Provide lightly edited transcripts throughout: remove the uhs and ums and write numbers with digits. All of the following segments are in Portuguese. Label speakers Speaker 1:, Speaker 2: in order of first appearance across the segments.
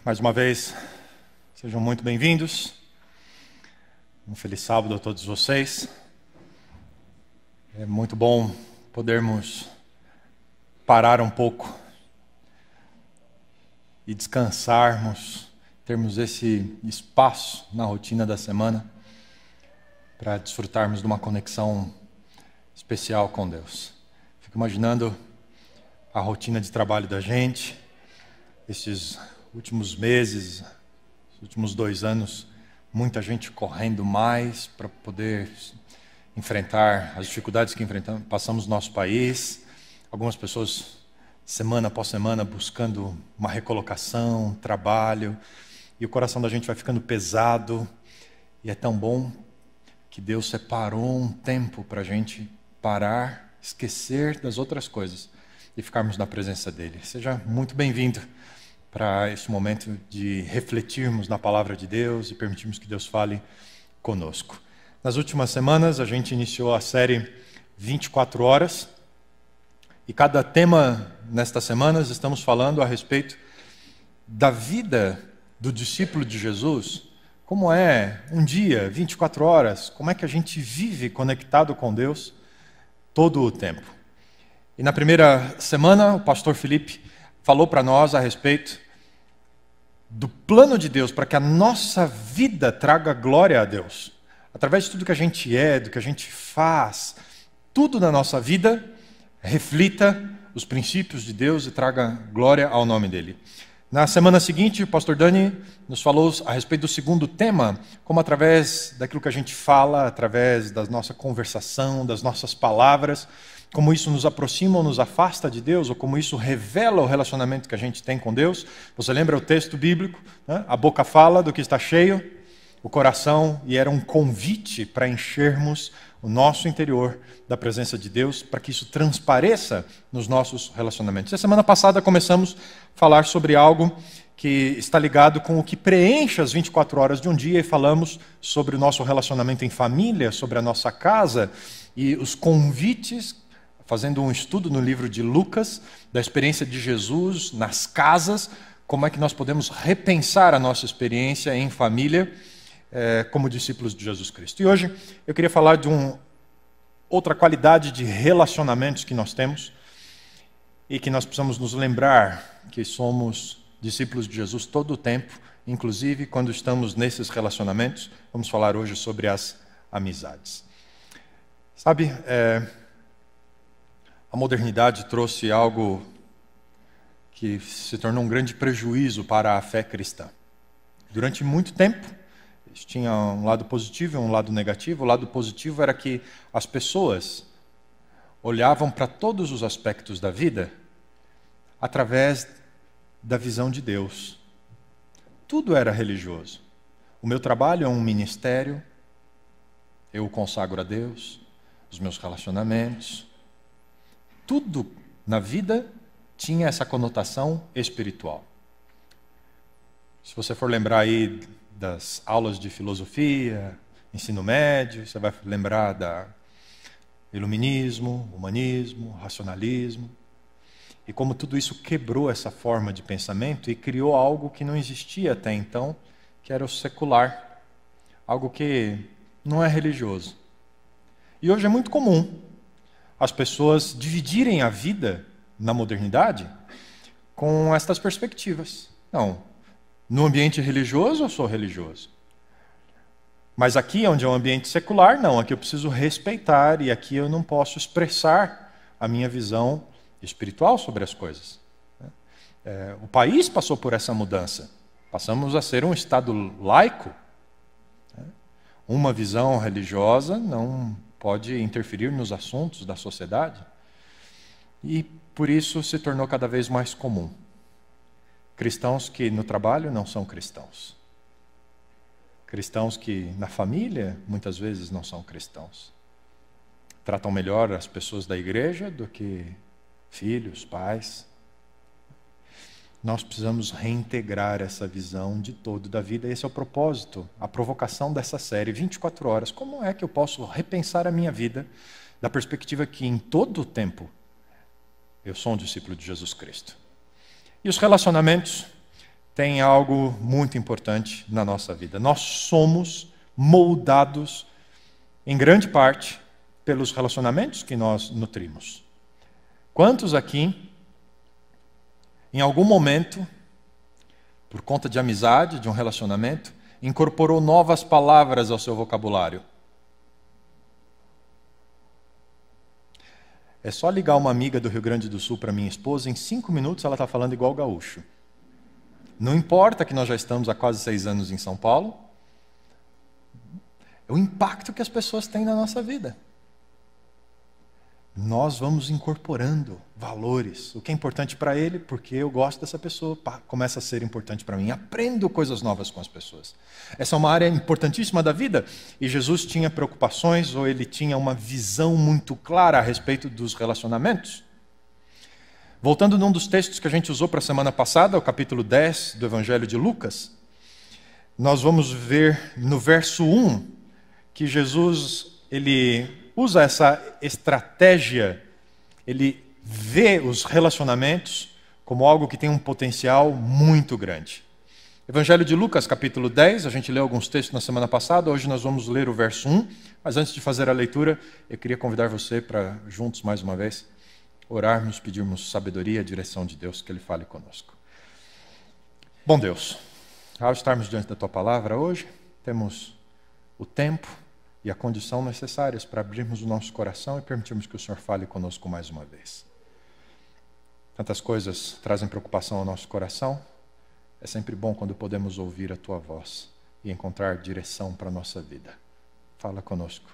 Speaker 1: Mais uma vez, sejam muito bem-vindos. Um feliz sábado a todos vocês. É muito bom podermos parar um pouco e descansarmos, termos esse espaço na rotina da semana para desfrutarmos de uma conexão especial com Deus. Fico imaginando a rotina de trabalho da gente, esses últimos meses, os últimos 2 anos, muita gente correndo mais para poder enfrentar as dificuldades que passamos no nosso país. Algumas pessoas, semana após semana, buscando uma recolocação, trabalho. E o coração da gente vai ficando pesado. E é tão bom que Deus separou um tempo para a gente parar, esquecer das outras coisas e ficarmos na presença dEle. Seja muito bem-vindo para esse momento de refletirmos na palavra de Deus e permitirmos que Deus fale conosco. Nas últimas semanas, a gente iniciou a série 24 horas, e cada tema nestas semanas estamos falando a respeito da vida do discípulo de Jesus, como é um dia, 24 horas, como é que a gente vive conectado com Deus todo o tempo. E na primeira semana, o pastor Felipe falou para nós a respeito do plano de Deus para que a nossa vida traga glória a Deus. Através de tudo que a gente é, do que a gente faz, tudo na nossa vida reflita os princípios de Deus e traga glória ao nome dEle. Na semana seguinte, o pastor Dani nos falou a respeito do segundo tema, como através daquilo que a gente fala, através da nossa conversação, das nossas palavras, como isso nos aproxima ou nos afasta de Deus, ou como isso revela o relacionamento que a gente tem com Deus. Você lembra o texto bíblico? Né? A boca fala do que está cheio, o coração, e era um convite para enchermos o nosso interior da presença de Deus, para que isso transpareça nos nossos relacionamentos. E a semana passada começamos a falar sobre algo que está ligado com o que preenche as 24 horas de um dia, e falamos sobre o nosso relacionamento em família, sobre a nossa casa, e os convites, fazendo um estudo no livro de Lucas, da experiência de Jesus nas casas, como é que nós podemos repensar a nossa experiência em família como discípulos de Jesus Cristo. E hoje eu queria falar de outra qualidade de relacionamentos que nós temos e que nós precisamos nos lembrar que somos discípulos de Jesus todo o tempo, inclusive quando estamos nesses relacionamentos. Vamos falar hoje sobre as amizades. Sabe, a modernidade trouxe algo que se tornou um grande prejuízo para a fé cristã. Durante muito tempo, tinha um lado positivo e um lado negativo. O lado positivo era que as pessoas olhavam para todos os aspectos da vida através da visão de Deus. Tudo era religioso. O meu trabalho é um ministério, eu o consagro a Deus, os meus relacionamentos. Tudo na vida tinha essa conotação espiritual. Se você for lembrar aí das aulas de filosofia, ensino médio, você vai lembrar da iluminismo, humanismo, racionalismo, e como tudo isso quebrou essa forma de pensamento e criou algo que não existia até então, que era o secular, algo que não é religioso. E hoje é muito comum as pessoas dividirem a vida na modernidade com estas perspectivas. Não, no ambiente religioso eu sou religioso. Mas aqui onde é um ambiente secular, não, aqui eu preciso respeitar e aqui eu não posso expressar a minha visão espiritual sobre as coisas. O país passou por essa mudança. Passamos a ser um Estado laico. Uma visão religiosa não pode interferir nos assuntos da sociedade. E por isso se tornou cada vez mais comum. Cristãos que no trabalho não são cristãos. Cristãos que na família muitas vezes não são cristãos. Tratam melhor as pessoas da igreja do que filhos, pais. Nós precisamos reintegrar essa visão de todo da vida. Esse é o propósito, a provocação dessa série, 24 horas. Como é que eu posso repensar a minha vida da perspectiva que em todo o tempo eu sou um discípulo de Jesus Cristo? E os relacionamentos tem algo muito importante na nossa vida. Nós somos moldados, em grande parte, pelos relacionamentos que nós nutrimos. Quantos aqui, em algum momento, por conta de amizade, de um relacionamento, incorporou novas palavras ao seu vocabulário? É só ligar uma amiga do Rio Grande do Sul para minha esposa, em 5 minutos ela está falando igual gaúcho. Não importa que nós já estamos há quase 6 anos em São Paulo, é o impacto que as pessoas têm na nossa vida. Nós vamos incorporando valores. O que é importante para ele, porque eu gosto dessa pessoa, começa a ser importante para mim. Aprendo coisas novas com as pessoas. Essa é uma área importantíssima da vida. E Jesus tinha preocupações, ou ele tinha uma visão muito clara a respeito dos relacionamentos. Voltando num dos textos que a gente usou para a semana passada, o capítulo 10 do Evangelho de Lucas, nós vamos ver no verso 1 que Jesus, ele usa essa estratégia, ele vê os relacionamentos como algo que tem um potencial muito grande. Evangelho de Lucas, capítulo 10, a gente leu alguns textos na semana passada, hoje nós vamos ler o verso 1, mas antes de fazer a leitura, eu queria convidar você para, juntos mais uma vez, orarmos, pedirmos sabedoria e direção de Deus, que Ele fale conosco. Bom Deus, ao estarmos diante da Tua palavra hoje, temos o tempo e a condição necessárias para abrirmos o nosso coração e permitirmos que o Senhor fale conosco mais uma vez. Tantas coisas trazem preocupação ao nosso coração. É sempre bom quando podemos ouvir a Tua voz e encontrar direção para a nossa vida. Fala conosco.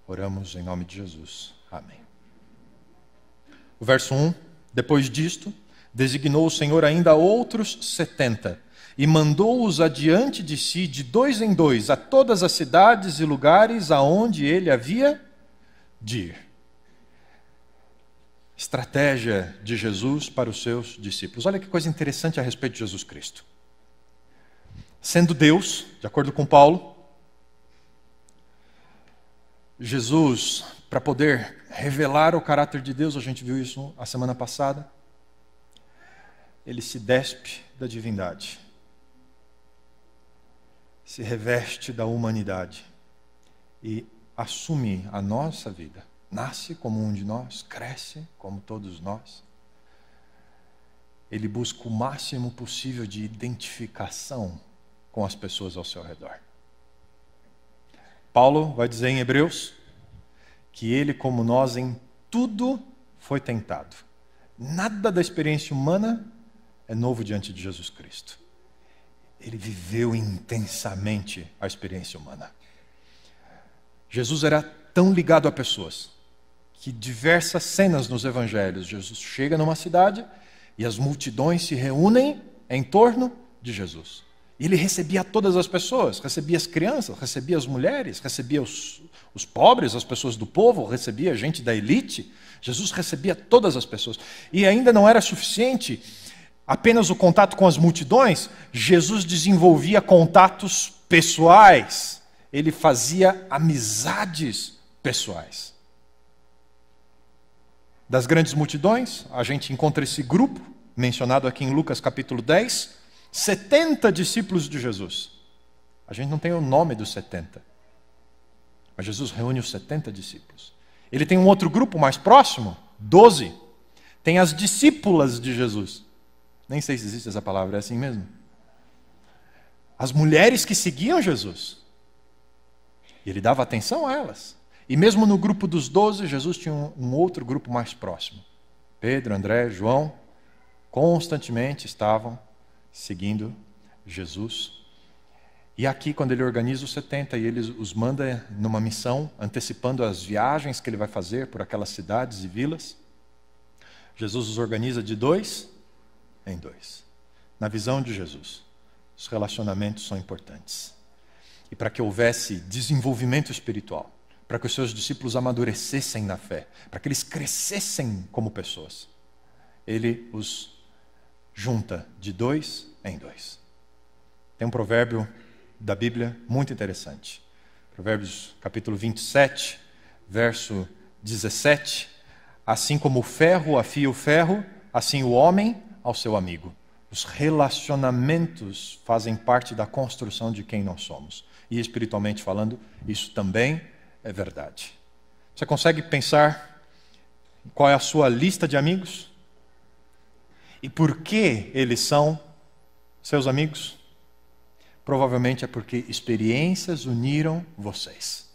Speaker 1: Oramos em nome de Jesus. Amém. O verso 1, depois disto, designou o Senhor ainda outros 70, e mandou-os adiante de si, de 2 em 2, a todas as cidades e lugares aonde ele havia de ir. Estratégia de Jesus para os seus discípulos. Olha que coisa interessante a respeito de Jesus Cristo. Sendo Deus, de acordo com Paulo, Jesus, para poder revelar o caráter de Deus, a gente viu isso a semana passada, ele se despe da divindade. Se reveste da humanidade e assume a nossa vida. Nasce como um de nós, cresce como todos nós. Ele busca o máximo possível de identificação com as pessoas ao seu redor. Paulo vai dizer em Hebreus que ele, como nós, em tudo foi tentado. Nada da experiência humana é novo diante de Jesus Cristo. Ele viveu intensamente a experiência humana. Jesus era tão ligado a pessoas que diversas cenas nos evangelhos, Jesus chega numa cidade e as multidões se reúnem em torno de Jesus. E ele recebia todas as pessoas, recebia as crianças, recebia as mulheres, recebia os pobres, as pessoas do povo, recebia gente da elite. Jesus recebia todas as pessoas. E ainda não era suficiente apenas o contato com as multidões, Jesus desenvolvia contatos pessoais. Ele fazia amizades pessoais. Das grandes multidões, a gente encontra esse grupo, mencionado aqui em Lucas capítulo 10, 70 discípulos de Jesus. A gente não tem o nome dos 70, mas Jesus reúne os 70 discípulos. Ele tem um outro grupo mais próximo, 12. Tem as discípulas de Jesus. Nem sei se existe essa palavra, é assim mesmo? As mulheres que seguiam Jesus. E ele dava atenção a elas. E mesmo no grupo dos 12, Jesus tinha um outro grupo mais próximo. Pedro, André, João, constantemente estavam seguindo Jesus. E aqui, quando ele organiza os 70 e ele os manda numa missão, antecipando as viagens que ele vai fazer por aquelas cidades e vilas, Jesus os organiza de 2 em 2. Na visão de Jesus, os relacionamentos são importantes. E para que houvesse desenvolvimento espiritual, para que os seus discípulos amadurecessem na fé, para que eles crescessem como pessoas, ele os junta de 2 em 2. Tem um provérbio da Bíblia muito interessante. Provérbios capítulo 27, verso 17. Assim como o ferro afia o ferro, assim o homem ao seu amigo. Os relacionamentos fazem parte da construção de quem nós somos. E espiritualmente falando, isso também é verdade. Você consegue pensar qual é a sua lista de amigos? E por que eles são seus amigos? Provavelmente é porque experiências uniram vocês.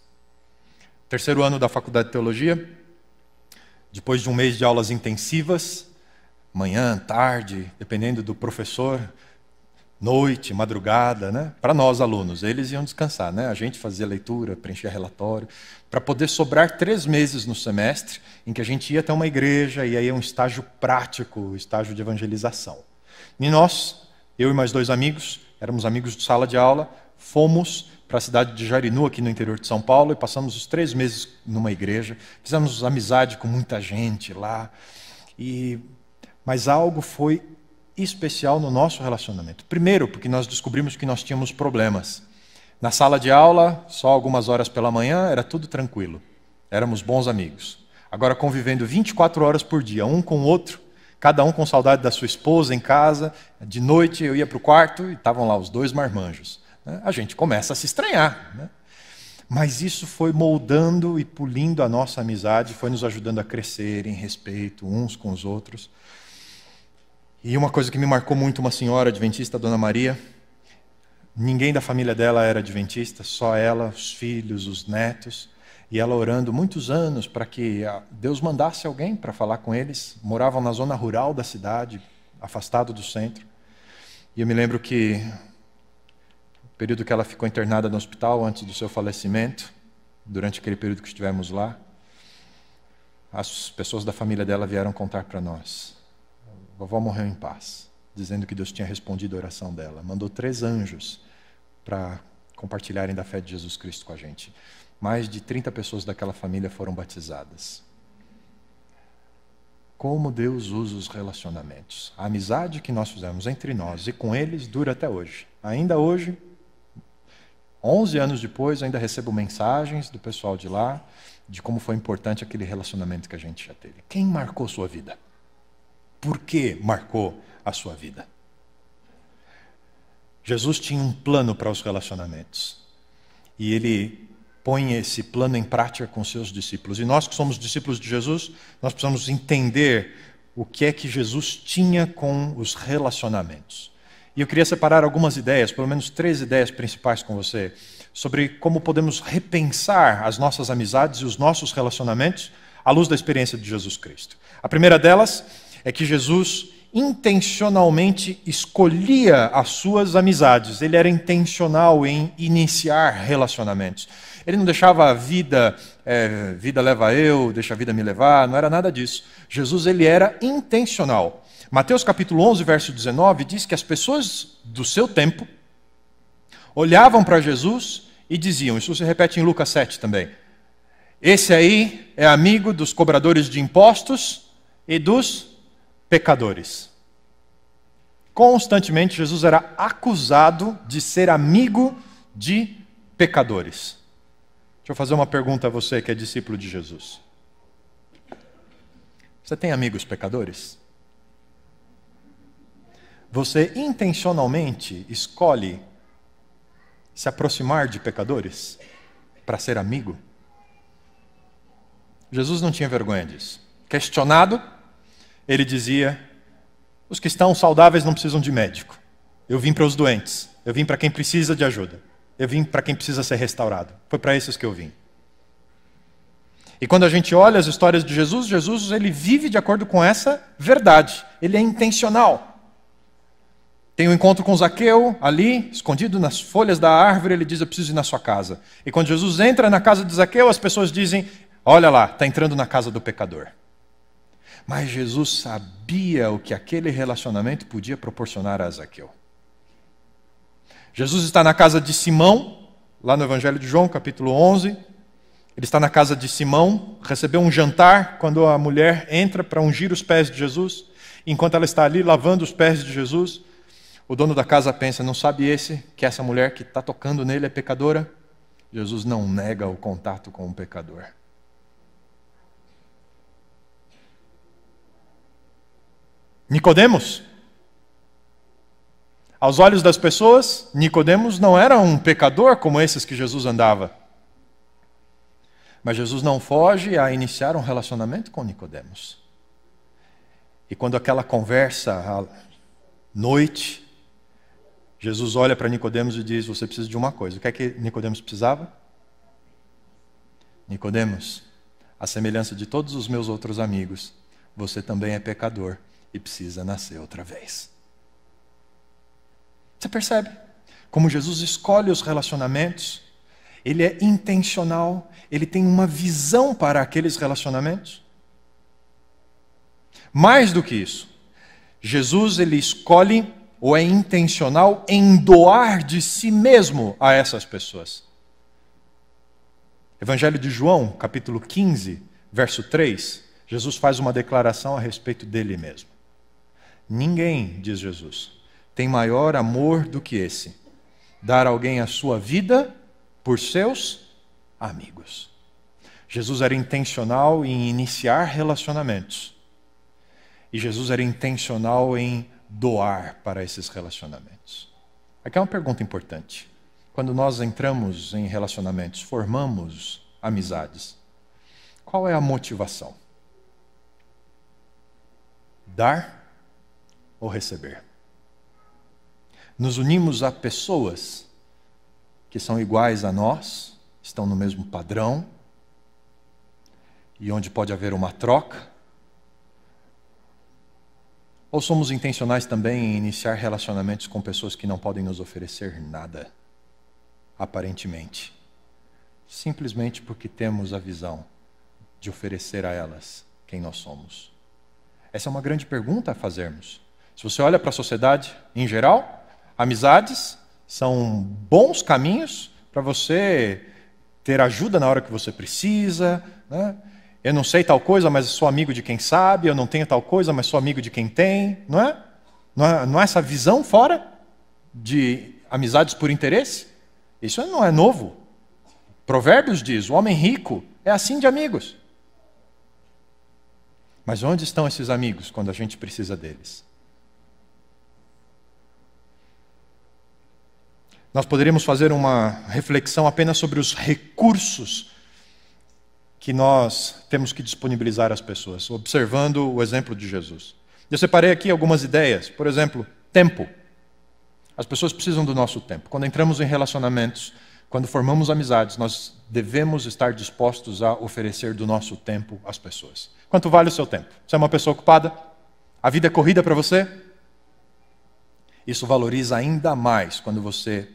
Speaker 1: Terceiro ano da faculdade de teologia, depois de um mês de aulas intensivas, manhã, tarde, dependendo do professor, noite, madrugada, né? Para nós alunos, eles iam descansar, né? A gente fazia leitura, preenchia relatório, para poder sobrar 3 meses no semestre, em que a gente ia até uma igreja e aí um estágio prático, estágio de evangelização. E nós, eu e mais 2 amigos, éramos amigos de sala de aula, fomos para a cidade de Jarinu, aqui no interior de São Paulo, e passamos os 3 meses numa igreja, fizemos amizade com muita gente lá, mas algo foi especial no nosso relacionamento. Primeiro, porque nós descobrimos que nós tínhamos problemas. Na sala de aula, só algumas horas pela manhã, era tudo tranquilo. Éramos bons amigos. Agora, convivendo 24 horas por dia, um com o outro, cada um com saudade da sua esposa em casa, de noite eu ia para o quarto e estavam lá os 2 marmanjos. A gente começa a se estranhar, né? Mas isso foi moldando e polindo a nossa amizade, foi nos ajudando a crescer em respeito uns com os outros. E uma coisa que me marcou muito, uma senhora adventista, a Dona Maria, ninguém da família dela era adventista, só ela, os filhos, os netos, e ela orando muitos anos para que Deus mandasse alguém para falar com eles. Moravam na zona rural da cidade, afastado do centro. E eu me lembro que o período que ela ficou internada no hospital, antes do seu falecimento, durante aquele período que estivemos lá, as pessoas da família dela vieram contar para nós. A vovó morreu em paz, dizendo que Deus tinha respondido a oração dela. Mandou 3 anjos para compartilharem da fé de Jesus Cristo com a gente. Mais de 30 pessoas daquela família foram batizadas. Como Deus usa os relacionamentos. A amizade que nós fizemos entre nós e com eles dura até hoje. Ainda hoje, 11 anos depois, ainda recebo mensagens do pessoal de lá, de como foi importante aquele relacionamento que a gente já teve. Quem marcou sua vida? Por que marcou a sua vida? Jesus tinha um plano para os relacionamentos. E ele põe esse plano em prática com seus discípulos. E nós que somos discípulos de Jesus, nós precisamos entender o que é que Jesus tinha com os relacionamentos. E eu queria separar algumas ideias, pelo menos 3 ideias principais com você, sobre como podemos repensar as nossas amizades e os nossos relacionamentos à luz da experiência de Jesus Cristo. A primeira delas é que Jesus intencionalmente escolhia as suas amizades. Ele era intencional em iniciar relacionamentos. Ele não deixava a vida, vida leva eu, deixa a vida me levar, não era nada disso. Jesus, ele era intencional. Mateus capítulo 11, verso 19, diz que as pessoas do seu tempo olhavam para Jesus e diziam, isso se repete em Lucas 7 também, esse aí é amigo dos cobradores de impostos e dos pecadores. Constantemente Jesus era acusado de ser amigo de pecadores. Deixa eu fazer uma pergunta a você que é discípulo de Jesus. Você tem amigos pecadores? Você intencionalmente escolhe se aproximar de pecadores para ser amigo? Jesus não tinha vergonha disso. Questionado, ele dizia, os que estão saudáveis não precisam de médico. Eu vim para os doentes. Eu vim para quem precisa de ajuda. Eu vim para quem precisa ser restaurado. Foi para esses que eu vim. E quando a gente olha as histórias de Jesus, Jesus ele vive de acordo com essa verdade. Ele é intencional. Tem um encontro com Zaqueu, ali, escondido nas folhas da árvore, ele diz, eu preciso ir na sua casa. E quando Jesus entra na casa de Zaqueu, as pessoas dizem, olha lá, está entrando na casa do pecador. Mas Jesus sabia o que aquele relacionamento podia proporcionar a Zaqueu. Jesus está na casa de Simão, lá no Evangelho de João, capítulo 11. Ele está na casa de Simão, recebeu um jantar quando a mulher entra para ungir os pés de Jesus. Enquanto ela está ali lavando os pés de Jesus, o dono da casa pensa, não sabe esse que essa mulher que está tocando nele é pecadora? Jesus não nega o contato com o pecador. Nicodemos, Aos olhos das pessoas, Nicodemos não era um pecador como esses que Jesus andava. Mas Jesus não foge a iniciar um relacionamento com Nicodemos. E quando aquela conversa à noite, Jesus olha para Nicodemos e diz: você precisa de uma coisa. O que é que Nicodemos precisava? Nicodemos, à semelhança de todos os meus outros amigos, você também é pecador e precisa nascer outra vez. Você percebe como Jesus escolhe os relacionamentos? Ele é intencional, ele tem uma visão para aqueles relacionamentos. Mais do que isso, Jesus ele escolhe ou é intencional em doar de si mesmo a essas pessoas. Evangelho de João, capítulo 15, verso 3, Jesus faz uma declaração a respeito dele mesmo. Ninguém, diz Jesus, tem maior amor do que esse, dar a alguém a sua vida por seus amigos. Jesus era intencional em iniciar relacionamentos. E Jesus era intencional em doar para esses relacionamentos. Aqui é uma pergunta importante. Quando nós entramos em relacionamentos, formamos amizades, qual é a motivação? Dar ou receber? Nos unimos a pessoas que são iguais a nós, estão no mesmo padrão, e onde pode haver uma troca? Ou somos intencionais também em iniciar relacionamentos com pessoas que não podem nos oferecer nada, aparentemente, simplesmente porque temos a visão de oferecer a elas quem nós somos? Essa é uma grande pergunta a fazermos. Se você olha para a sociedade em geral, amizades são bons caminhos para você ter ajuda na hora que você precisa, né? Eu não sei tal coisa, mas sou amigo de quem sabe. Eu não tenho tal coisa, mas sou amigo de quem tem. Não é? Não é essa visão fora de amizades por interesse? Isso não é novo. Provérbios diz, o homem rico é assim de amigos. Mas onde estão esses amigos quando a gente precisa deles? Nós poderíamos fazer uma reflexão apenas sobre os recursos que nós temos que disponibilizar às pessoas, observando o exemplo de Jesus. Eu separei aqui algumas ideias. Por exemplo, tempo. As pessoas precisam do nosso tempo. Quando entramos em relacionamentos, quando formamos amizades, nós devemos estar dispostos a oferecer do nosso tempo às pessoas. Quanto vale o seu tempo? Você é uma pessoa ocupada? A vida é corrida para você? Isso valoriza ainda mais quando você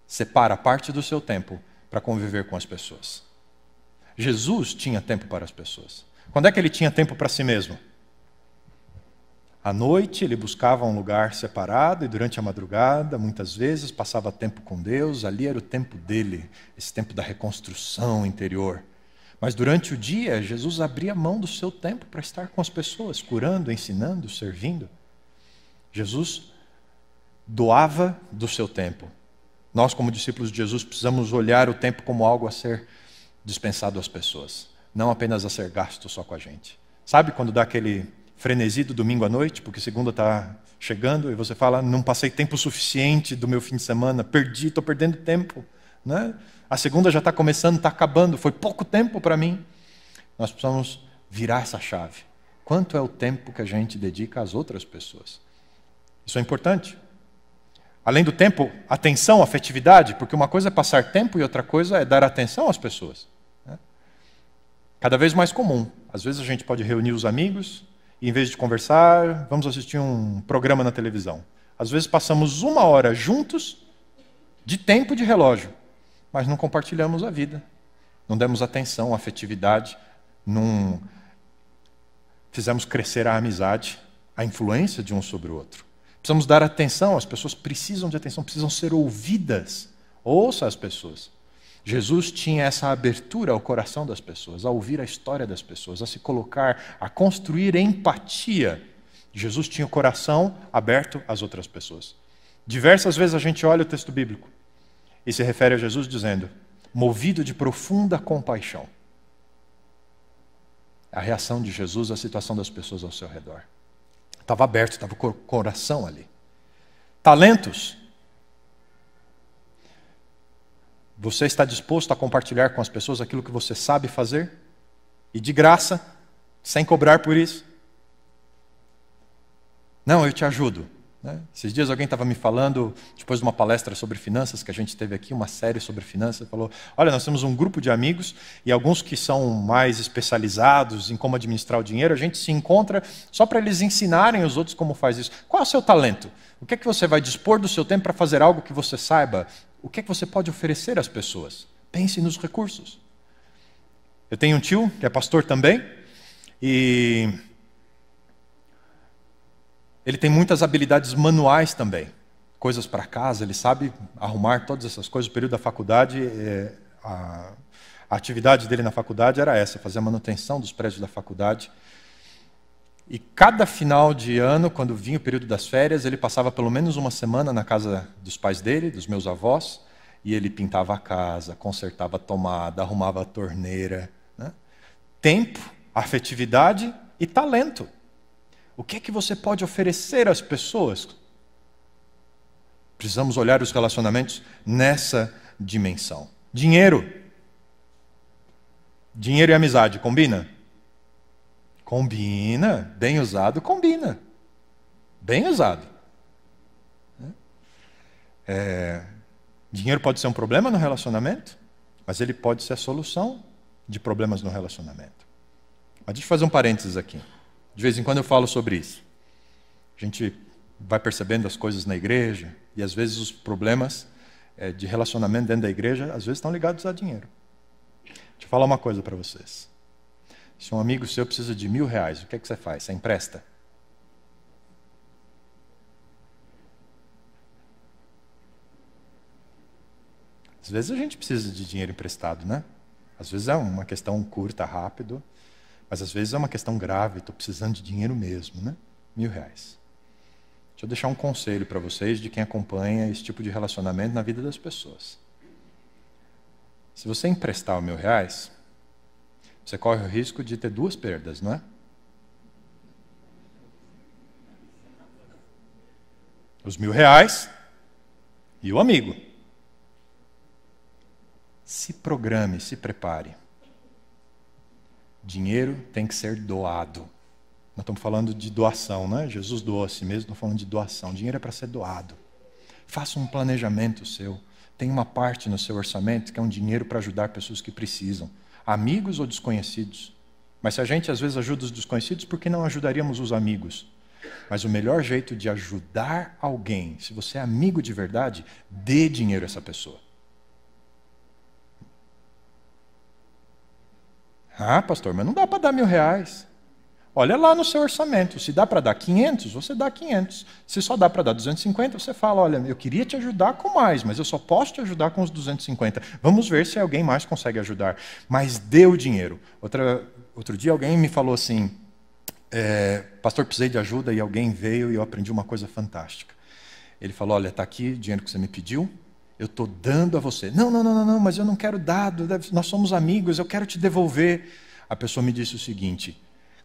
Speaker 1: separa parte do seu tempo para conviver com as pessoas. Jesus tinha tempo para as pessoas. Quando é que ele tinha tempo para si mesmo? À noite ele buscava um lugar separado e durante a madrugada, muitas vezes, passava tempo com Deus. Ali era o tempo dele, esse tempo da reconstrução interior. Mas durante o dia, Jesus abria mão do seu tempo para estar com as pessoas, curando, ensinando, servindo. Jesus doava do seu tempo. Nós, como discípulos de Jesus, precisamos olhar o tempo como algo a ser dispensado às pessoas, não apenas a ser gasto só com a gente. Sabe quando dá aquele frenesi do domingo à noite, porque segunda está chegando e você fala, não passei tempo suficiente do meu fim de semana, estou perdendo tempo, né? A segunda já está começando, está acabando, foi pouco tempo para mim. Nós precisamos virar essa chave. Quanto é o tempo que a gente dedica às outras pessoas? Isso é importante. Além do tempo, atenção, afetividade, porque uma coisa é passar tempo e outra coisa é dar atenção às pessoas. Cada vez mais comum. Às vezes a gente pode reunir os amigos e, em vez de conversar, vamos assistir um programa na televisão. Às vezes passamos 1 hora juntos de tempo de relógio, mas não compartilhamos a vida. Não demos atenção, afetividade, não fizemos crescer a amizade, a influência de um sobre o outro. Precisamos dar atenção, as pessoas precisam de atenção, precisam ser ouvidas. Ouça as pessoas. Jesus tinha essa abertura ao coração das pessoas, a ouvir a história das pessoas, a se colocar, a construir empatia. Jesus tinha o coração aberto às outras pessoas. Diversas vezes a gente olha o texto bíblico e se refere a Jesus dizendo, movido de profunda compaixão. A reação de Jesus à situação das pessoas ao seu redor. Estava aberto, estava com o coração ali. Talentos. Você está disposto a compartilhar com as pessoas aquilo que você sabe fazer? E de graça, sem cobrar por isso? Não, eu te ajudo. Esses dias alguém estava me falando, depois de uma palestra sobre finanças que a gente teve aqui, uma série sobre finanças, falou, olha, nós temos um grupo de amigos e alguns que são mais especializados em como administrar o dinheiro, a gente se encontra só para eles ensinarem os outros como faz isso. Qual é o seu talento? O que é que você vai dispor do seu tempo para fazer algo que você saiba? O que é que você pode oferecer às pessoas? Pense nos recursos. Eu tenho um tio, que é pastor também, e ele tem muitas habilidades manuais também. Coisas para casa, ele sabe arrumar todas essas coisas. No período da faculdade, a atividade dele na faculdade era essa, fazer a manutenção dos prédios da faculdade. E cada final de ano, quando vinha o período das férias, ele passava pelo menos uma semana na casa dos pais dele, dos meus avós, e ele pintava a casa, consertava a tomada, arrumava a torneira. Tempo, afetividade e talento. O que é que você pode oferecer às pessoas? Precisamos olhar os relacionamentos nessa dimensão. Dinheiro. Dinheiro e amizade, combina? Combina. Bem usado, combina. Bem usado. Dinheiro pode ser um problema no relacionamento, mas ele pode ser a solução de problemas no relacionamento. Mas deixa eu fazer um parênteses aqui. De vez em quando eu falo sobre isso. A gente vai percebendo as coisas na igreja e às vezes os problemas de relacionamento dentro da igreja às vezes estão ligados a dinheiro. Deixa eu falar uma coisa para vocês. Se um amigo seu precisa de R$1.000, o que é que você faz? Você empresta? Às vezes a gente precisa de dinheiro emprestado, né? Às vezes é uma questão curta, rápido, mas às vezes é uma questão grave, estou precisando de dinheiro mesmo, né? R$1.000. Deixa eu deixar um conselho para vocês de quem acompanha esse tipo de relacionamento na vida das pessoas. Se você emprestar R$1.000, você corre o risco de ter duas perdas, não é? Os R$1.000 e o amigo. Se programe, se prepare. Dinheiro tem que ser doado. Nós estamos falando de doação, né? Jesus doou a si mesmo, estamos falando de doação. Dinheiro é para ser doado. Faça um planejamento seu. Tem uma parte no seu orçamento que é um dinheiro para ajudar pessoas que precisam. Amigos ou desconhecidos. Mas se a gente às vezes ajuda os desconhecidos, por que não ajudaríamos os amigos? Mas o melhor jeito de ajudar alguém, se você é amigo de verdade, dê dinheiro a essa pessoa. Ah, pastor, mas não dá para dar R$1.000. Olha lá no seu orçamento. Se dá para dar 500, você dá 500. Se só dá para dar 250, você fala, olha, eu queria te ajudar com mais, mas eu só posso te ajudar com os 250. Vamos ver se alguém mais consegue ajudar. Mas dê o dinheiro. Outro dia alguém me falou assim, pastor, precisei de ajuda, e alguém veio e eu aprendi uma coisa fantástica. Ele falou, olha, está aqui o dinheiro que você me pediu, eu estou dando a você. Não, mas eu não quero dar, nós somos amigos, eu quero te devolver. A pessoa me disse o seguinte,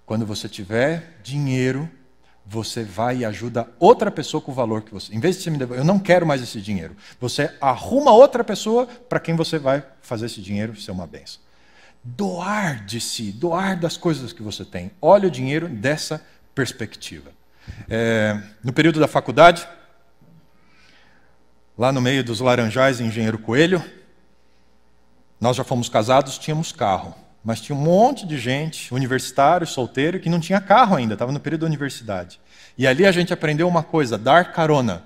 Speaker 1: quando você tiver dinheiro, você vai e ajuda outra pessoa com o valor que você... Em vez de você me devolver, eu não quero mais esse dinheiro. Você arruma outra pessoa para quem você vai fazer esse dinheiro ser uma bênção. Doar de si, doar das coisas que você tem. Olha o dinheiro dessa perspectiva. No período da faculdade, lá no meio dos Laranjais, em Engenheiro Coelho, nós já fomos casados, tínhamos carro. Mas tinha um monte de gente, universitário, solteiro, que não tinha carro ainda, estava no período da universidade. E ali a gente aprendeu uma coisa, dar carona.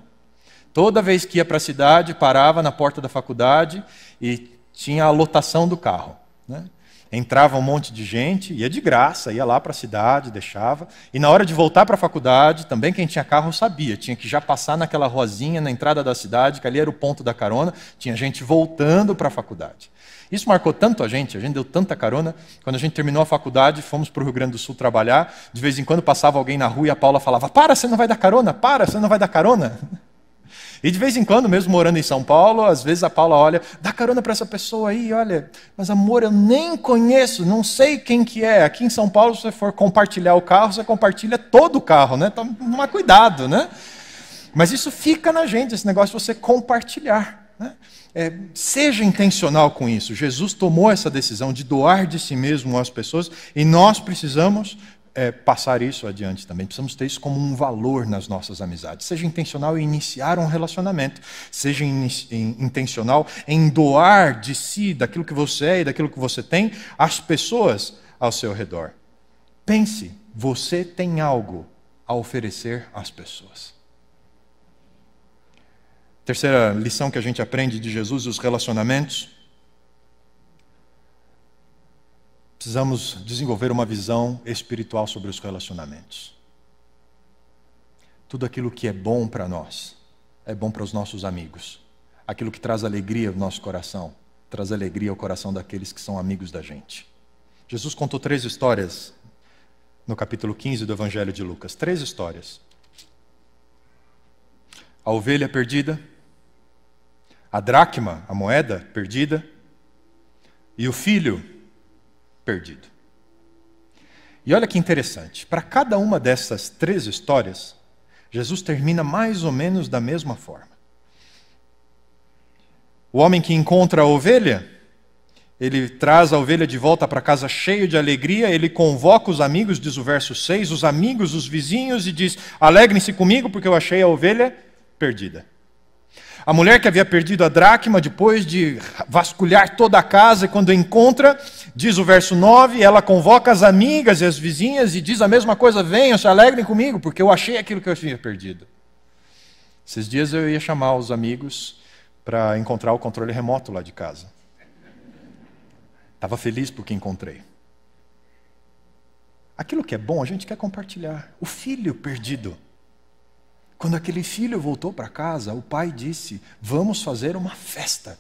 Speaker 1: Toda vez que ia para a cidade, parava na porta da faculdade e tinha a lotação do carro, né? Entrava um monte de gente, ia de graça, ia lá para a cidade, deixava. E na hora de voltar para a faculdade, também quem tinha carro sabia, tinha que já passar naquela ruazinha na entrada da cidade, que ali era o ponto da carona, tinha gente voltando para a faculdade. Isso marcou tanto a gente deu tanta carona. Quando a gente terminou a faculdade, fomos para o Rio Grande do Sul trabalhar, de vez em quando passava alguém na rua e a Paula falava, para, você não vai dar carona, para, você não vai dar carona. E de vez em quando, mesmo morando em São Paulo, às vezes a Paula olha, dá carona para essa pessoa aí, olha, mas amor, eu nem conheço, não sei quem que é. Aqui em São Paulo, se você for compartilhar o carro, você compartilha todo o carro, né? Então, toma cuidado, né? Mas isso fica na gente, esse negócio de você compartilhar, né? Seja intencional com isso. Jesus tomou essa decisão de doar de si mesmo às pessoas e nós precisamos passar isso adiante também. Precisamos ter isso como um valor nas nossas amizades. Seja intencional em iniciar um relacionamento. Seja intencional em doar de si, daquilo que você é e daquilo que você tem, às pessoas ao seu redor. Pense, você tem algo a oferecer às pessoas. Terceira lição que a gente aprende de Jesus, os relacionamentos. Precisamos desenvolver uma visão espiritual sobre os relacionamentos. Tudo aquilo que é bom para nós, é bom para os nossos amigos. Aquilo que traz alegria ao nosso coração, traz alegria ao coração daqueles que são amigos da gente. Jesus contou 3 histórias no capítulo 15 do Evangelho de Lucas. 3 histórias. A ovelha perdida, a dracma, a moeda perdida, e o filho perdido. E olha que interessante, para cada uma dessas 3 histórias, Jesus termina mais ou menos da mesma forma. O homem que encontra a ovelha, ele traz a ovelha de volta para casa cheio de alegria, ele convoca os amigos, diz o verso 6, os amigos, os vizinhos, e diz: alegrem-se comigo porque eu achei a ovelha perdida. A mulher que havia perdido a dracma, depois de vasculhar toda a casa, e quando encontra, diz o verso 9, ela convoca as amigas e as vizinhas e diz a mesma coisa: venham, se alegrem comigo, porque eu achei aquilo que eu tinha perdido. Esses dias eu ia chamar os amigos para encontrar o controle remoto lá de casa. Estava feliz porque encontrei. Aquilo que é bom, a gente quer compartilhar. O filho perdido. Quando aquele filho voltou para casa, o pai disse: vamos fazer uma festa.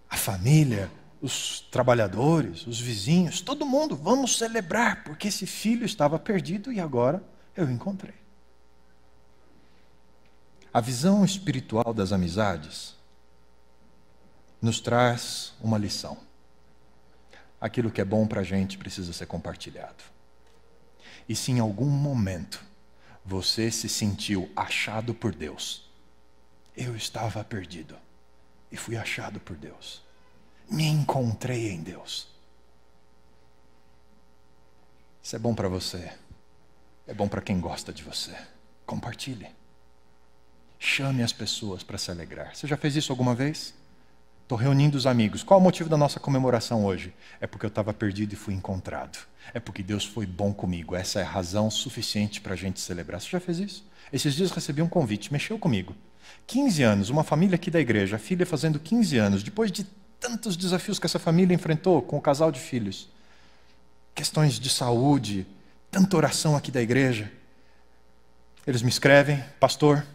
Speaker 1: A família, os trabalhadores, os vizinhos, todo mundo, vamos celebrar, porque esse filho estava perdido e agora eu encontrei. A visão espiritual das amizades nos traz uma lição. Aquilo que é bom para a gente precisa ser compartilhado. E se em algum momento você se sentiu achado por Deus, eu estava perdido e fui achado por Deus, me encontrei em Deus. Isso é bom para você, é bom para quem gosta de você. Compartilhe. Chame as pessoas para se alegrar. Você já fez isso alguma vez? Estou reunindo os amigos. Qual é o motivo da nossa comemoração hoje? É porque eu estava perdido e fui encontrado. É porque Deus foi bom comigo. Essa é a razão suficiente para a gente celebrar. Você já fez isso? Esses dias recebi um convite, mexeu comigo. 15 anos, uma família aqui da igreja, a filha fazendo 15 anos, depois de tantos desafios que essa família enfrentou com o casal de filhos. Questões de saúde, tanta oração aqui da igreja. Eles me escrevem: pastor,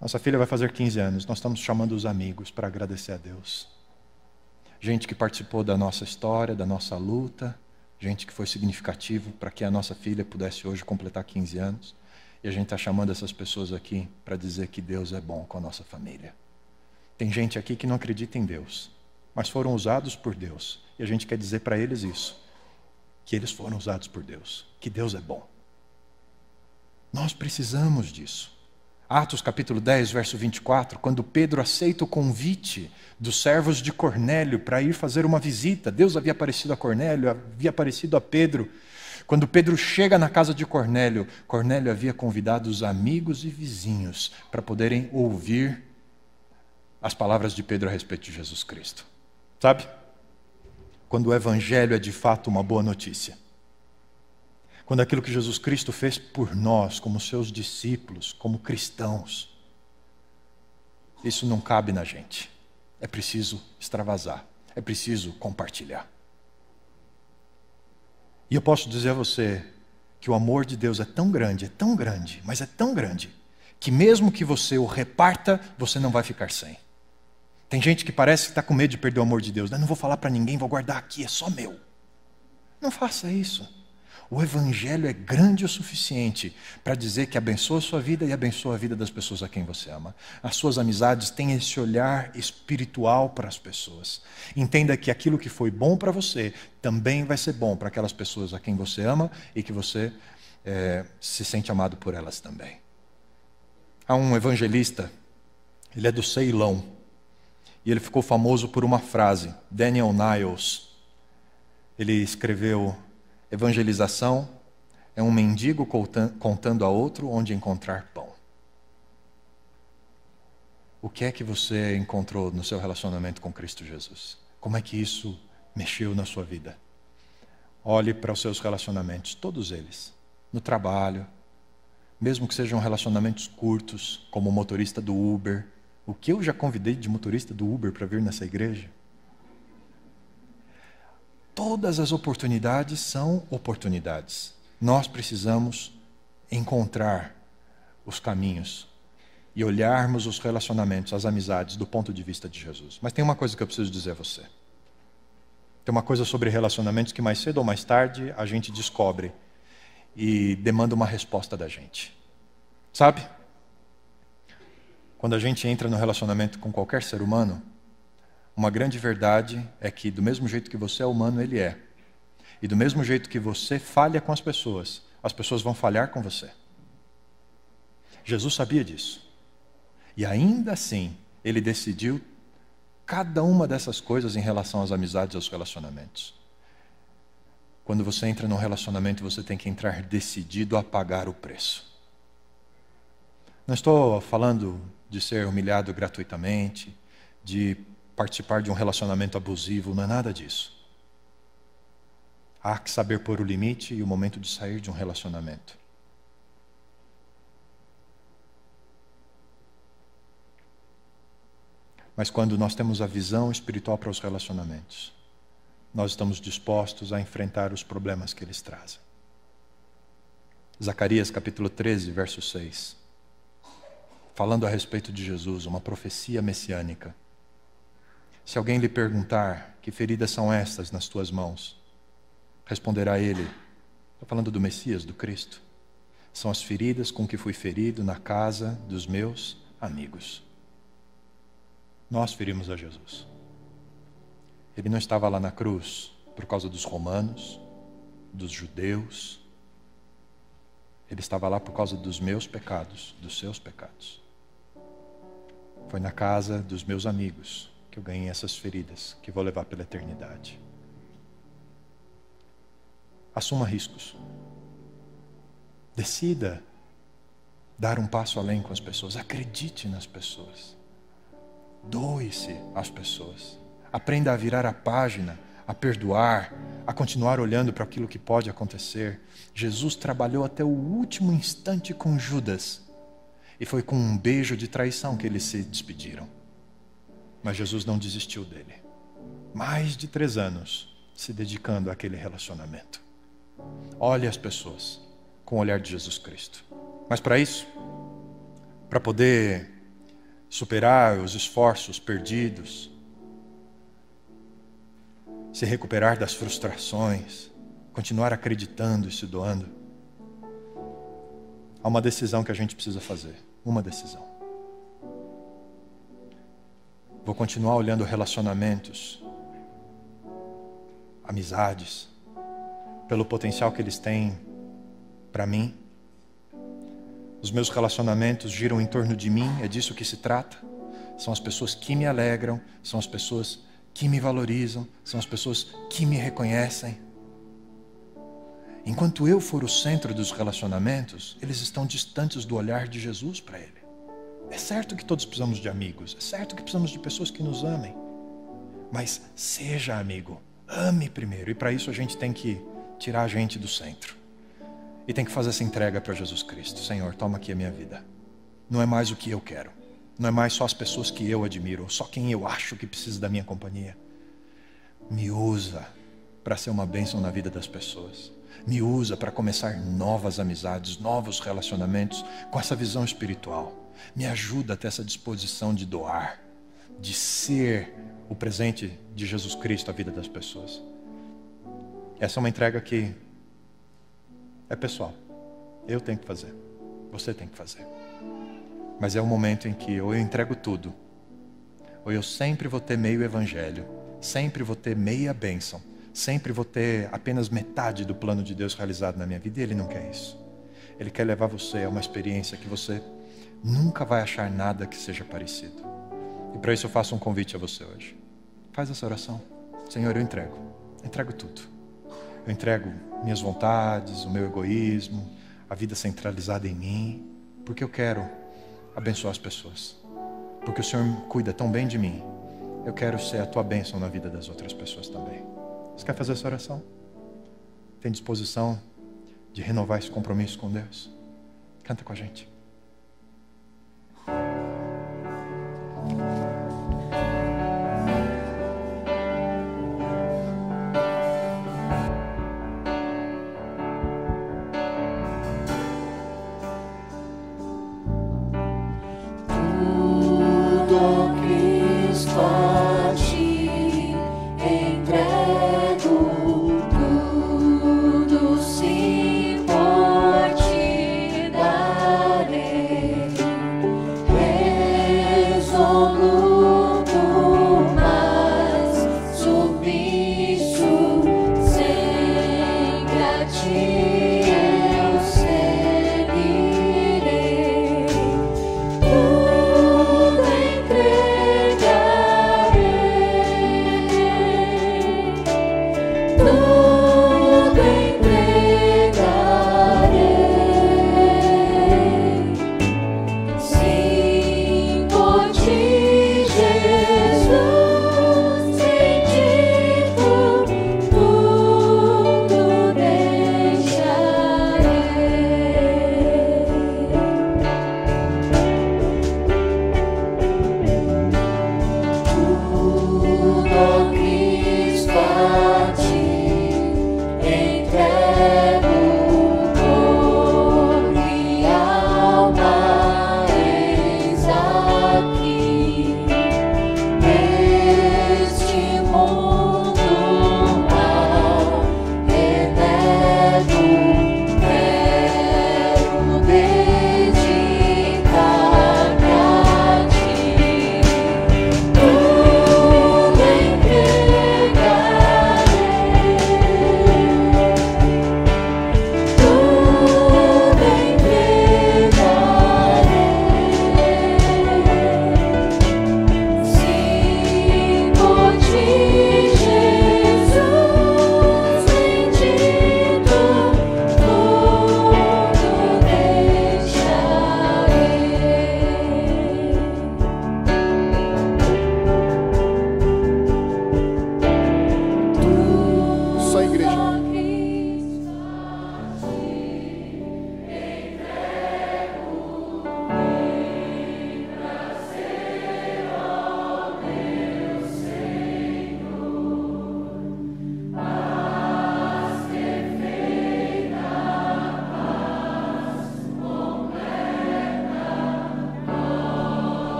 Speaker 1: nossa filha vai fazer 15 anos, nós estamos chamando os amigos para agradecer a Deus. Gente que participou da nossa história, da nossa luta, gente que foi significativo para que a nossa filha pudesse hoje completar 15 anos. E a gente está chamando essas pessoas aqui para dizer que Deus é bom com a nossa família. Tem gente aqui que não acredita em Deus, mas foram usados por Deus. E a gente quer dizer para eles isso, que eles foram usados por Deus, que Deus é bom. Nós precisamos disso. Atos capítulo 10, verso 24, quando Pedro aceita o convite dos servos de Cornélio para ir fazer uma visita. Deus havia aparecido a Cornélio, havia aparecido a Pedro. Quando Pedro chega na casa de Cornélio, Cornélio havia convidado os amigos e vizinhos para poderem ouvir as palavras de Pedro a respeito de Jesus Cristo. Sabe? Quando o evangelho é de fato uma boa notícia. Quando aquilo que Jesus Cristo fez por nós, como seus discípulos, como cristãos, isso não cabe na gente. É preciso extravasar, é preciso compartilhar. E eu posso dizer a você que o amor de Deus é tão grande, mas é tão grande, que mesmo que você o reparta, você não vai ficar sem. Tem gente que parece que está com medo de perder o amor de Deus. Não vou falar para ninguém, vou guardar aqui, é só meu. Não faça isso. O evangelho é grande o suficiente para dizer que abençoa a sua vida e abençoa a vida das pessoas a quem você ama. As suas amizades têm esse olhar espiritual para as pessoas. Entenda que aquilo que foi bom para você também vai ser bom para aquelas pessoas a quem você ama e que você se sente amado por elas também. Há um evangelista, ele é do Ceilão, e ele ficou famoso por uma frase, Daniel Niles. Ele escreveu: evangelização é um mendigo contando a outro onde encontrar pão. O que é que você encontrou no seu relacionamento com Cristo Jesus? Como é que isso mexeu na sua vida? Olhe para os seus relacionamentos, todos eles. No trabalho, mesmo que sejam relacionamentos curtos, como o motorista do Uber. O que eu já convidei de motorista do Uber para vir nessa igreja? Todas as oportunidades são oportunidades. Nós precisamos encontrar os caminhos e olharmos os relacionamentos, as amizades, do ponto de vista de Jesus. Mas tem uma coisa que eu preciso dizer a você. Tem uma coisa sobre relacionamentos que mais cedo ou mais tarde a gente descobre e demanda uma resposta da gente. Sabe? Quando a gente entra no relacionamento com qualquer ser humano, uma grande verdade é que do mesmo jeito que você é humano, ele é. E do mesmo jeito que você falha com as pessoas vão falhar com você. Jesus sabia disso. E ainda assim, ele decidiu cada uma dessas coisas em relação às amizades e aos relacionamentos. Quando você entra num relacionamento, você tem que entrar decidido a pagar o preço. Não estou falando de ser humilhado gratuitamente, de participar de um relacionamento abusivo, não é nada disso. Há que saber pôr o limite e o momento de sair de um relacionamento. Mas quando nós temos a visão espiritual para os relacionamentos, nós estamos dispostos a enfrentar os problemas que eles trazem. Zacarias capítulo 13, verso 6. Falando a respeito de Jesus, uma profecia messiânica. Se alguém lhe perguntar, que feridas são estas nas tuas mãos? Responderá ele, está falando do Messias, do Cristo. São as feridas com que fui ferido na casa dos meus amigos. Nós ferimos a Jesus. Ele não estava lá na cruz por causa dos romanos, dos judeus. Ele estava lá por causa dos meus pecados, dos seus pecados. Foi na casa dos meus amigos que eu ganhei essas feridas, que vou levar pela eternidade. Assuma riscos. Decida dar um passo além com as pessoas. Acredite nas pessoas. Doe-se às pessoas. Aprenda a virar a página, a perdoar, a continuar olhando para aquilo que pode acontecer. Jesus trabalhou até o último instante com Judas. E foi com um beijo de traição que eles se despediram. Mas Jesus não desistiu dele. Mais de 3 anos se dedicando àquele relacionamento. Olhe as pessoas com o olhar de Jesus Cristo. Mas para isso, para poder superar os esforços perdidos, se recuperar das frustrações, continuar acreditando e se doando, há uma decisão que a gente precisa fazer. Uma decisão. Vou continuar olhando relacionamentos, amizades, pelo potencial que eles têm para mim. Os meus relacionamentos giram em torno de mim, é disso que se trata. São as pessoas que me alegram, são as pessoas que me valorizam, são as pessoas que me reconhecem. Enquanto eu for o centro dos relacionamentos, eles estão distantes do olhar de Jesus para ele. É certo que todos precisamos de amigos, é certo que precisamos de pessoas que nos amem. Mas seja amigo, ame primeiro. E para isso a gente tem que tirar a gente do centro. E tem que fazer essa entrega para Jesus Cristo. Senhor, toma aqui a minha vida. Não é mais o que eu quero. Não é mais só as pessoas que eu admiro, só quem eu acho que precisa da minha companhia. Me usa para ser uma bênção na vida das pessoas. Me usa para começar novas amizades, novos relacionamentos com essa visão espiritual. Me ajuda a ter essa disposição de doar, de ser o presente de Jesus Cristo à vida das pessoas. Essa é uma entrega que é pessoal. Eu tenho que fazer. Você tem que fazer. Mas é um momento em que ou eu entrego tudo, ou eu sempre vou ter meio evangelho, sempre vou ter meia bênção, sempre vou ter apenas metade do plano de Deus realizado na minha vida. E Ele não quer isso. Ele quer levar você a uma experiência que você nunca vai achar nada que seja parecido. E para isso eu faço um convite a você hoje. Faz essa oração. Senhor, eu entrego tudo. Eu entrego minhas vontades, o meu egoísmo, a vida centralizada em mim, porque eu quero abençoar as pessoas. Porque o Senhor cuida tão bem de mim. Eu quero ser a tua bênção na vida das outras pessoas também. Você quer fazer essa oração? Tem disposição de renovar esse compromisso com Deus? Canta com a gente.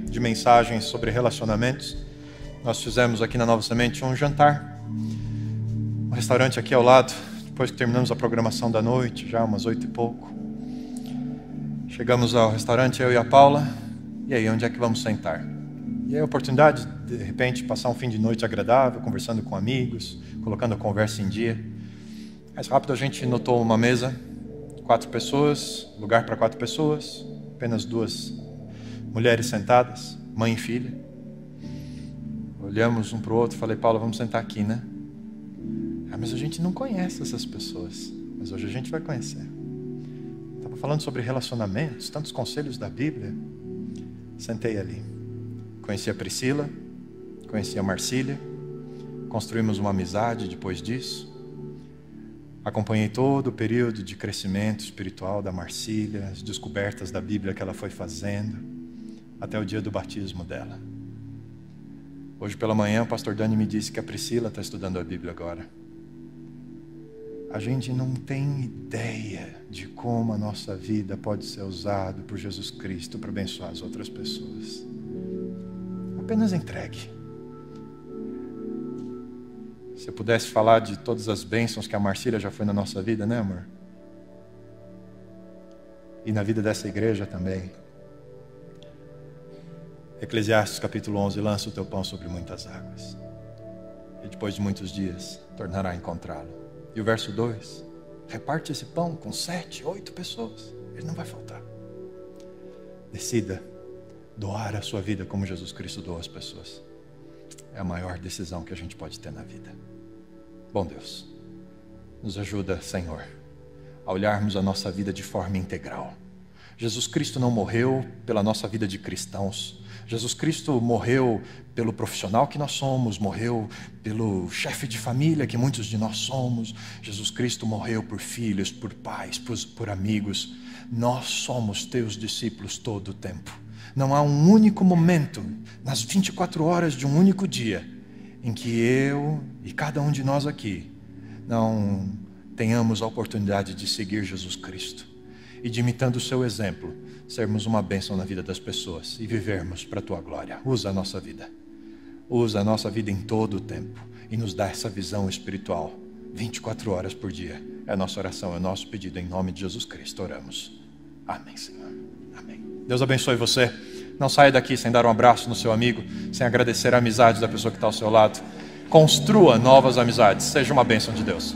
Speaker 1: De mensagens sobre relacionamentos, nós fizemos aqui na Nova Semente um jantar, um restaurante aqui ao lado, depois que terminamos a programação da noite, já umas 8 e pouco. Chegamos ao restaurante, eu e a Paula, e aí, onde é que vamos sentar? E aí a oportunidade de repente passar um fim de noite agradável, conversando com amigos, colocando a conversa em dia. Mais rápido a gente notou uma mesa, 4 pessoas, lugar para 4 pessoas, apenas 2 mulheres sentadas, mãe e filha. Olhamos um para o outro e falei, Paula, vamos sentar aqui, né? Mas a gente não conhece essas pessoas, mas hoje a gente vai conhecer. Estava falando sobre relacionamentos, tantos conselhos da Bíblia. Sentei ali. Conheci a Priscila, conheci a Marcília, construímos uma amizade depois disso. Acompanhei todo o período de crescimento espiritual da Marcília, as descobertas da Bíblia que ela foi fazendo. até o dia do batismo dela. Hoje pela manhã o pastor Dani me disse que a Priscila está estudando a Bíblia agora. A gente não tem ideia de como a nossa vida pode ser usada por Jesus Cristo para abençoar as outras pessoas. Apenas entregue. Se eu pudesse falar de todas as bênçãos que a Marcília já foi na nossa vida, né, amor? E na vida dessa igreja também. Eclesiastes capítulo 11, lança o teu pão sobre muitas águas, e depois de muitos dias tornará a encontrá-lo. E o verso 2, reparte esse pão com 7, 8 pessoas, ele não vai faltar. Decida doar a sua vida como Jesus Cristo doou as pessoas. É a maior decisão que a gente pode ter na vida. Bom Deus, nos ajuda, Senhor, a olharmos a nossa vida de forma integral. Jesus Cristo não morreu pela nossa vida de cristãos. Jesus Cristo morreu pelo profissional que nós somos, morreu pelo chefe de família que muitos de nós somos. Jesus Cristo morreu por filhos, por pais, por amigos. Nós somos teus discípulos todo o tempo. Não há um único momento, nas 24 horas de um único dia, em que eu e cada um de nós aqui não tenhamos a oportunidade de seguir Jesus Cristo e de, imitando o seu exemplo, sermos uma bênção na vida das pessoas e vivermos para a tua glória. Usa a nossa vida. Usa a nossa vida em todo o tempo e nos dá essa visão espiritual 24 horas por dia. É a nossa oração, é o nosso pedido, em nome de Jesus Cristo oramos. Amém, Senhor. Amém. Deus abençoe você. Não saia daqui sem dar um abraço no seu amigo, sem agradecer a amizade da pessoa que está ao seu lado. Construa novas amizades. Seja uma bênção de Deus.